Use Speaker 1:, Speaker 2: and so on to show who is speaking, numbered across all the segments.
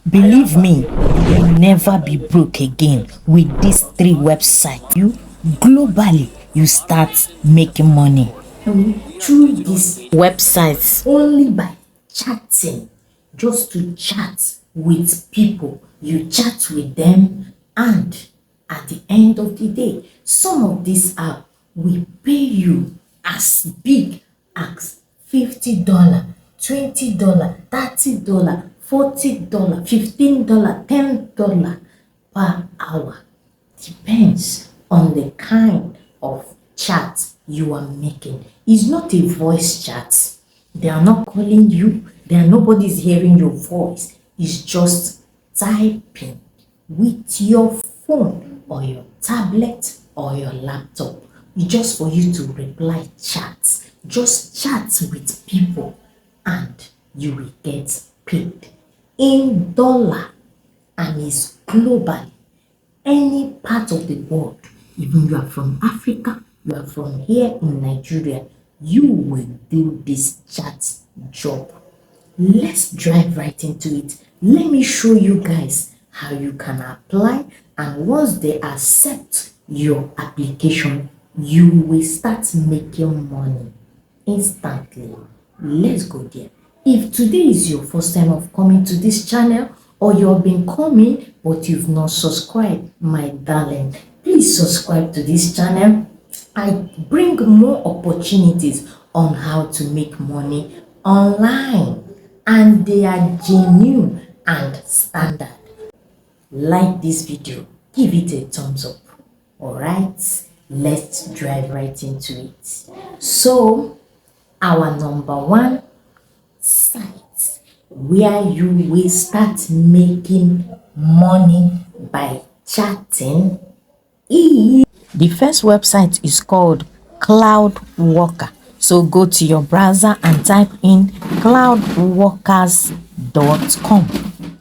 Speaker 1: Believe me, you will never be broke again with these three websites. You globally, you start making money through these websites only by chatting. Just to chat with people, you chat with them, and at the end of the day, some of these apps will pay you as big as $50, $20, $30, $40, $15, $10 per hour. Depends on the kind of chat you are making. It's not a voice chat. They are not calling you. Nobody's hearing your voice. It's just typing with your phone or your tablet or your laptop. It's just for you to reply chats. Just chat with people and you will get paid in dollar, and it's global. Any part of the world, even you are from Africa, you are from here in Nigeria, you will do this chat job. Let's drive right into it. Let me show you guys how you can apply, and once they accept your application, you will start making money instantly. Let's go there. If today is your first time of coming to this channel, or you've been coming but you've not subscribed, my darling, please subscribe to this channel. I bring more opportunities on how to make money online, and they are genuine and standard. Like this video, give it a thumbs up. All right, let's drive right into it. So our number one site where you will start making money by chatting is the first website is called Cloud Worker. So go to your browser and type in cloudworkers.com.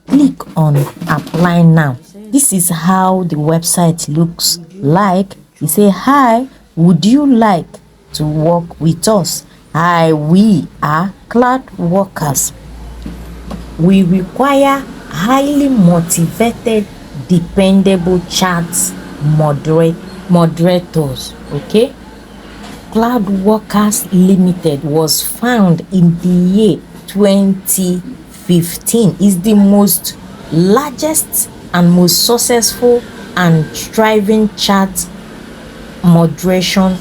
Speaker 1: Click on apply now. This is how the website looks like. You say, hi, would you like to work with us? Hi, we are Cloud Workers. We require highly motivated, dependable chat moderators. Okay. Cloud Workers Limited was found in the year 2015. It's the most largest and most successful and thriving chat moderation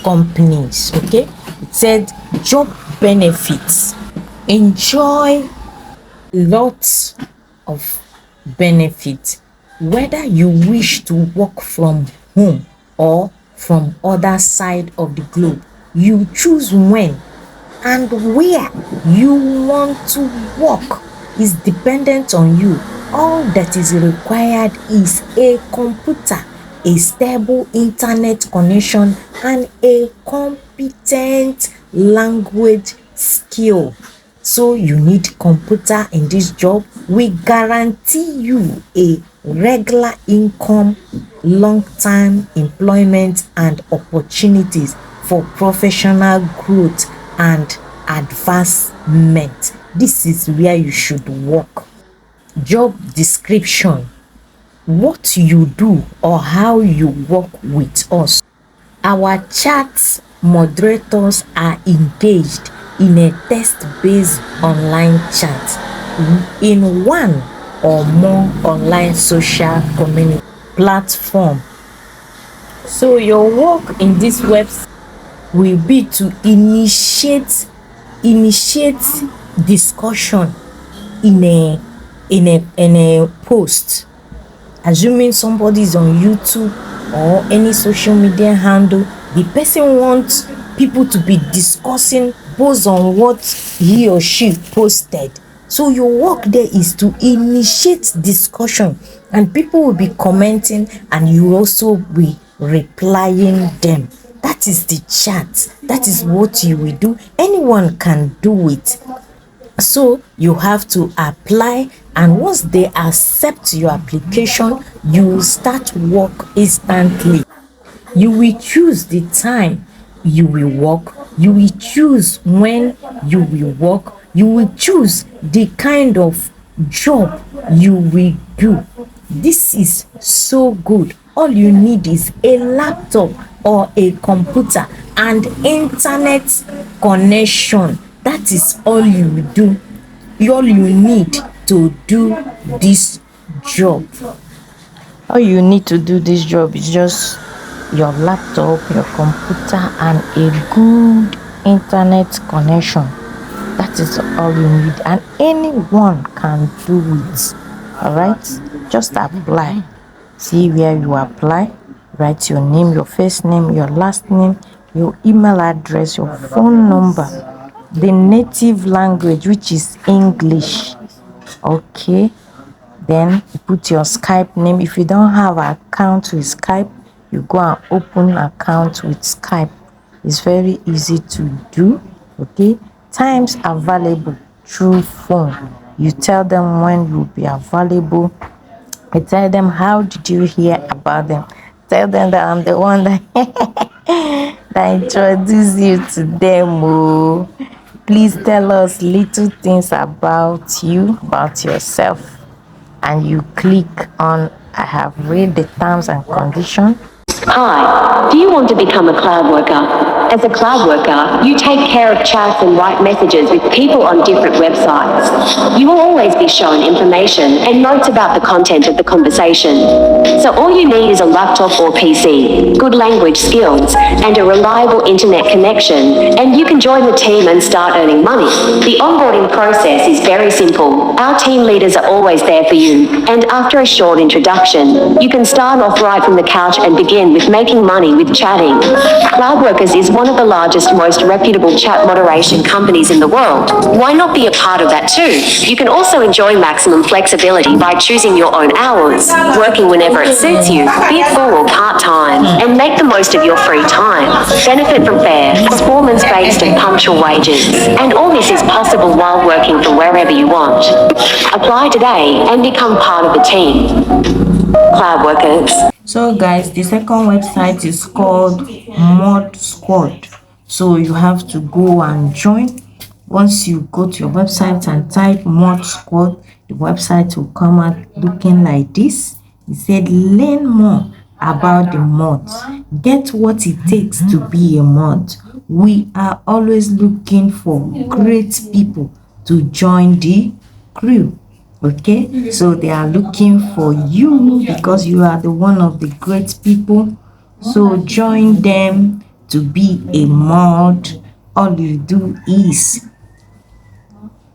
Speaker 1: companies. Okay. It said job benefits. Enjoy lots of benefits, whether you wish to work from home or from other side of the globe. You choose when and where you want to work is dependent on you. All that is required is a computer, a stable internet connection, and a competent language skill. So you need computer in this job. We guarantee you a regular income, long-term employment, and opportunities for professional growth and advancement. This is where you should work. Job description: what you do or how you work with us. Our chat moderators are engaged in a text-based online chat in one or more online social community platform. So your work in this website will be to initiate discussion in a post. Assuming somebody is on YouTube or any social media handle, the person wants people to be discussing based on what he or she posted. So your work there is to initiate discussion, and people will be commenting, and you also be replying them. That is the chat. That is what you will do. Anyone can do it. So you have to apply, and once they accept your application, you will start work instantly. You will choose the time you will work. You will choose when you will work. You will choose the kind of job you will do. This is so good. All you need is a laptop or a computer and internet connection. That is all you do. All you need to do this job. All you need to do this job is just your laptop, your computer, and a good internet connection. That is all you need, and anyone can do it. All right, just apply. See where you apply. Write your name, your first name, your last name, your email address, your phone number, the native language, which is English. Okay, then you put your Skype name. If you don't have an account with Skype, you go and open an account with Skype. It's very easy to do. Okay, times available through phone. You tell them when you'll be available. I tell them, how did you hear about them? Tell them that I'm the one that that introduced you to them. Oh, please tell us little things about you, about yourself. And you click on I have read the terms and conditions.
Speaker 2: Hi, do you want to become a cloud worker? As a cloud worker, you take care of chats and write messages with people on different websites. You will always be shown information and notes about the content of the conversation. So all you need is a laptop or PC, good language skills, and a reliable internet connection, and you can join the team and start earning money. The onboarding process is very simple. Our team leaders are always there for you, and after a short introduction, you can start off right from the couch and begin with making money with chatting. Cloudworkers is one of the largest, most reputable chat moderation companies in the world. Why not be a part of that too? You can also enjoy maximum flexibility by choosing your own hours, working whenever it suits you, be it full or part-time, and make the most of your free time. Benefit from fair, performance-based and punctual wages. And all this is possible while working from wherever you want. Apply today and become part of the team. Cloudworkers.
Speaker 1: So guys, the second website is called Mod Squad. So you have to go and join. Once you go to your website and type Mod Squad, the website will come out looking like this. It said learn more about the mods. Get what it takes to be a mod. We are always looking for great people to join the crew. Okay, so they are looking for you because you are the one of the great people. So join them to be a mod. All you do is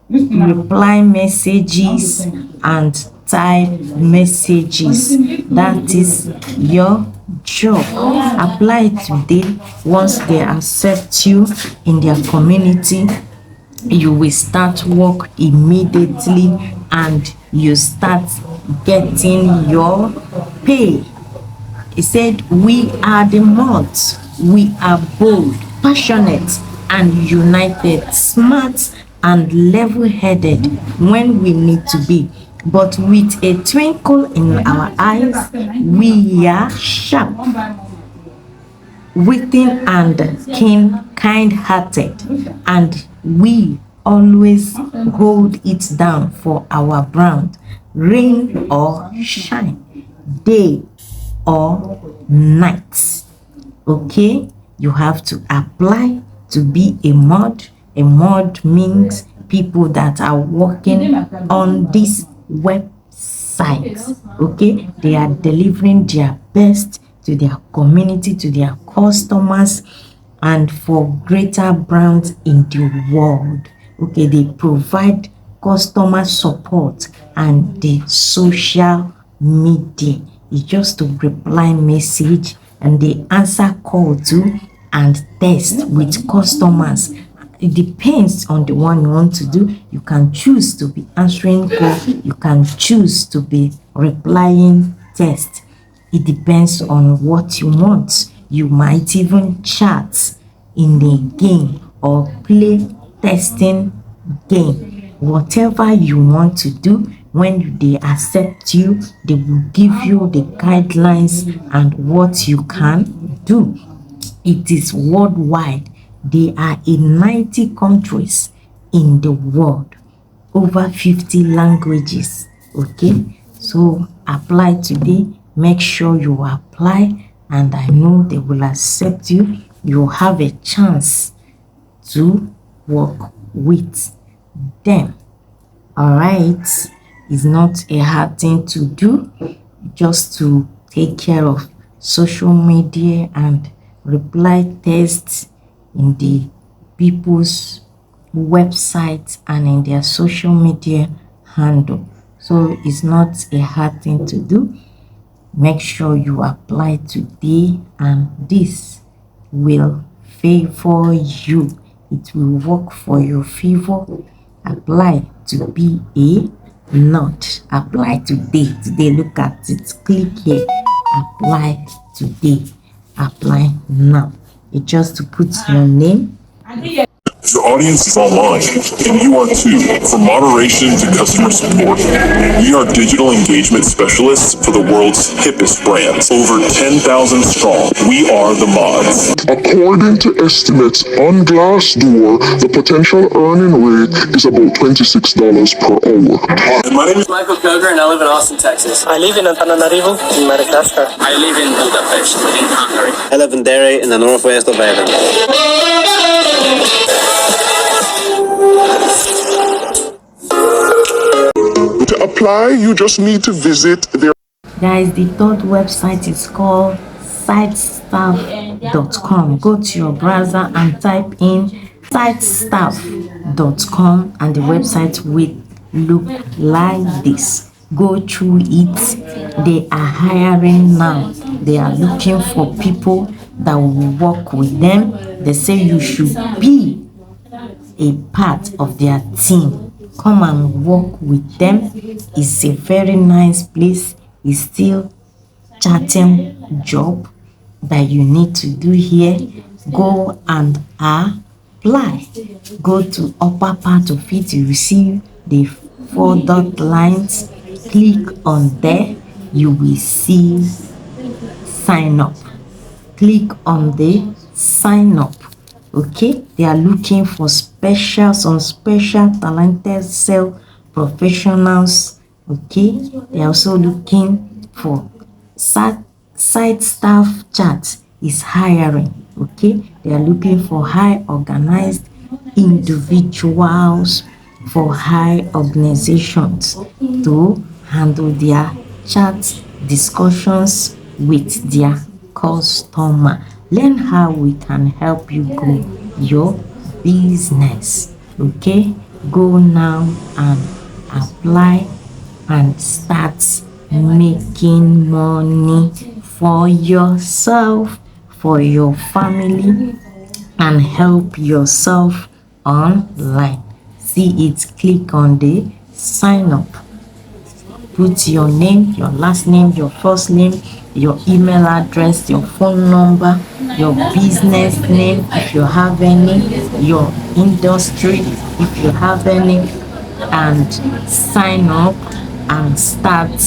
Speaker 1: reply messages and type messages. That is your job. Apply today. Once they accept you in their community, you will start work immediately and you start getting your pay. He said, we are the mods. We are bold, passionate, and united, smart and level-headed when we need to be. But with a twinkle in our eyes, we are sharp, witty and kind-hearted, and we always hold it down for our brand, rain or shine, day or night. Okay, you have to apply to be a mod. A mod means people that are working on this website. Okay, they are delivering their best to their community, to their customers, and for greater brands in the world. Okay, they provide customer support and the social media. It's just to reply message and they answer call too and test with customers. It depends on the one you want to do. You can choose to be answering call. You can choose to be replying test. It depends on what you want. You might even chat in the game or play testing game. Whatever you want to do, when they accept you, they will give you the guidelines and what you can do. It is worldwide. They are in 90 countries in the world. over 50 languages. Okay, so apply today. Make sure you apply, and I know they will accept you. You have a chance to work with them. All right, it's not a hard thing to do, just to take care of social media and reply tests in the people's websites and in their social media handle. So it's not a hard thing to do. Make sure you apply today, and this will favor you. It will work for your favor. Apply to be a not. Apply today. Today, look at it. Click here. Apply today. Apply now. It's just to put your name.
Speaker 3: Your audience is online, and you are too. From moderation to customer support, we are digital engagement specialists for the world's hippest brands. Over 10,000 strong, we are the mods.
Speaker 4: According to estimates on Glassdoor, the potential earning rate is about $26 per hour.
Speaker 3: My name is
Speaker 5: Michael Koger, and I live in Austin, Texas.
Speaker 6: I live in Antananarivo, in Madagascar.
Speaker 5: I live in Budapest, in Hungary.
Speaker 6: I live in Derry, in the northwest of Ireland.
Speaker 4: To apply, you just need to visit their
Speaker 1: Guys, the third website is called sitestaff.com. Go to your browser and type in sitestaff.com, and the website will look like this. Go through it. They are hiring now. They are looking for people that will work with them. They say you should be a part of their team. Come and work with them. It's a very nice place. It's still chatting job that you need to do here. Go and apply. Go to upper part of it. You will see the 4 dot lines. Click on there. You will see sign up. Click on the sign up. Okay, they are looking for some special talented sales professionals. Okay, they are also looking for site staff. Chat is hiring. Okay, they are looking for high organized individuals, for high organizations to handle their chat discussions with their customer. Learn how we can help you grow your business. Okay, go now and apply and start making money for yourself, for your family, and help yourself online. See it, click on the sign up. Put your name, your last name, your first name, your email address, your phone number, your business name if you have any, your industry if you have any, and sign up and start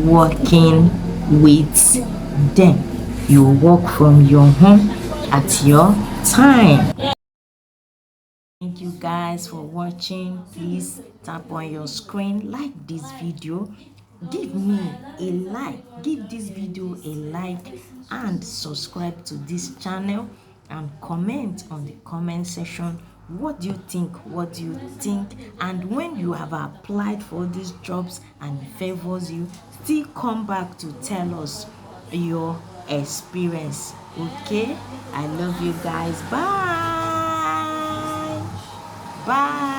Speaker 1: working with them. You work from your home at your time. Thank you guys for watching. Please tap on your screen, like this video, give me a like, give this video a like, and subscribe to this channel, and comment on the comment section. What do you think? What do you think? And when you have applied for these jobs and it favors you, still come back to tell us your experience. Okay, I love you guys. Bye. Bye.